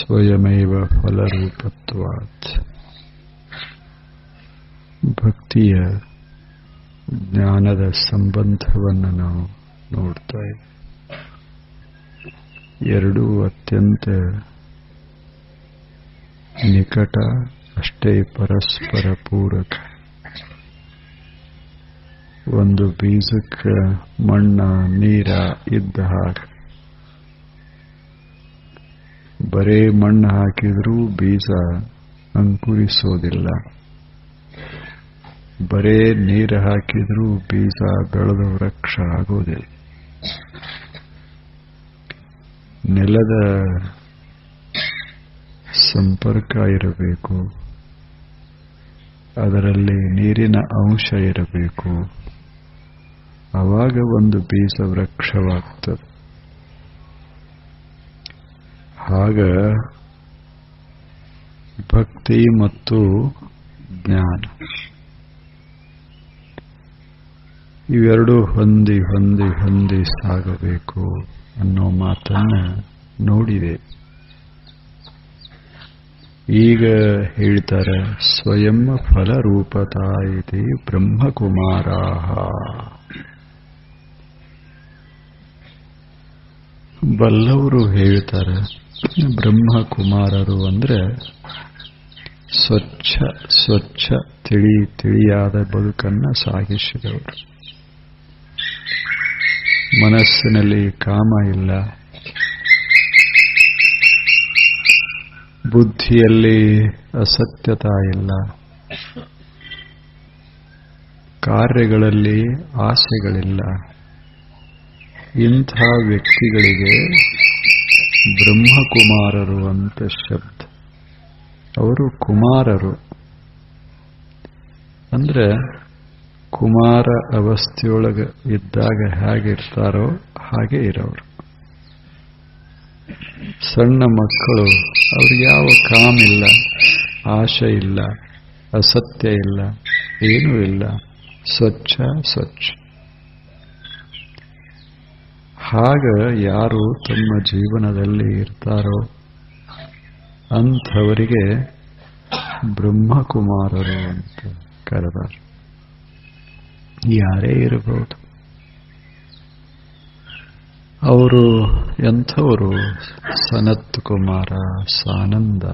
ಸ್ವಯಮೇವ ಫಲರೂಪತ್ವಾತ್. ಭಕ್ತಿಯ ಜ್ಞಾನದ ಸಂಬಂಧವನ್ನು ನಾವು ನೋಡ್ತಾ ಇದ್ದೇವೆ. ಎರಡೂ ಅತ್ಯಂತ ನಿಕಟ, ಅಷ್ಟೇ ಪರಸ್ಪರ ಪೂರಕ. ಒಂದು ಬೀಜಕ್ಕೆ ಮಣ್ಣ ನೀರ ಇದ್ದ ಹಾಗೆ. ಬರೇ ಮಣ್ಣು ಹಾಕಿದ್ರೂ ಬೀಜ ಅಂಕುರಿಸೋದಿಲ್ಲ, ಬರೇ ನೀರು ಹಾಕಿದ್ರೂ ಬೀಜ ಬೆಳೆದ ವೃಕ್ಷ ಆಗೋದಿಲ್ಲ. ನೆಲದ ಸಂಪರ್ಕ ಇರಬೇಕು, ಅದರಲ್ಲಿ ನೀರಿನ ಅಂಶ ಇರಬೇಕು, ಆವಾಗ ಒಂದು ಬೀಜ ವೃಕ್ಷವಾಗ್ತದೆ. ಆಗ ಭಕ್ತಿ ಮತ್ತು ಜ್ಞಾನ ಇವೆರಡೂ ಹೊಂದಿ ಹೊಂದಿ ಹೊಂದಿ ಸಾಗಬೇಕು ಅನ್ನೋ ಮಾತನ್ನ ನೋಡಿದೆ. ಈಗ ಹೇಳ್ತಾರೆ, ಸ್ವಯಂ ಫಲರೂಪತಾ ಇತಿ ಬ್ರಹ್ಮಕುಮಾರಾಃ. ಬಲ್ಲವರು ಹೇಳ್ತಾರೆ, ಬ್ರಹ್ಮಕುಮಾರರು ಅಂದ್ರೆ ಸ್ವಚ್ಛ ತಿಳಿಯಾದ ಬದುಕನ್ನ ಸಾಗಿಸಿದವರು. ಮನಸ್ಸಿನಲ್ಲಿ ಕಾಮ ಇಲ್ಲ, ಬುದ್ಧಿಯಲ್ಲಿ ಅಸತ್ಯತಾ ಇಲ್ಲ, ಕಾರ್ಯಗಳಲ್ಲಿ ಆಸೆಗಳಿಲ್ಲ. ಇಂಥ ವ್ಯಕ್ತಿಗಳಿಗೆ ಬ್ರಹ್ಮಕುಮಾರರು ಅಂತ ಶಬ್ದ. ಅವರು ಕುಮಾರರು ಅಂದ್ರೆ ಕುಮಾರ ಅವಸ್ಥೆಯೊಳಗೆ ಇದ್ದಾಗ ಹೇಗಿರ್ತಾರೋ ಹಾಗೆ ಇರೋರು. ಸಣ್ಣ ಮಕ್ಕಳು, ಅವ್ರಿಗೆ ಯಾವ ಕಾಮಿಲ್ಲ, ಆಶೆ ಇಲ್ಲ, ಅಸತ್ಯ ಇಲ್ಲ, ಏನೂ ಇಲ್ಲ, ಸ್ವಚ್ಛ. ಹಾಗ ಯಾರು ತಮ್ಮ ಜೀವನದಲ್ಲಿ ಇರ್ತಾರೋ ಅಂಥವರಿಗೆ ಬ್ರಹ್ಮಕುಮಾರರು ಅಂತ ಕರೆದಾರೆ. ಯಾರೇ ಇರಬಹುದು. ಅವರು ಎಂಥವರು? ಸನತ್ ಕುಮಾರ, ಸಾನಂದ,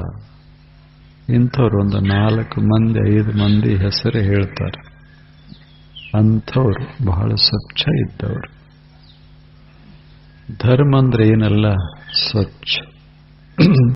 ಇಂಥವ್ರು ಒಂದು 4 ಮಂದಿ 5 ಮಂದಿ ಹೆಸರು ಹೇಳ್ತಾರೆ. ಅಂಥವ್ರು ಬಹಳ ಸ್ವಚ್ಛ ಇದ್ದವರು. ಧರ್ಮ ಅಂದ್ರೆ ಏನಲ್ಲ, ಸ್ವಚ್ಛ.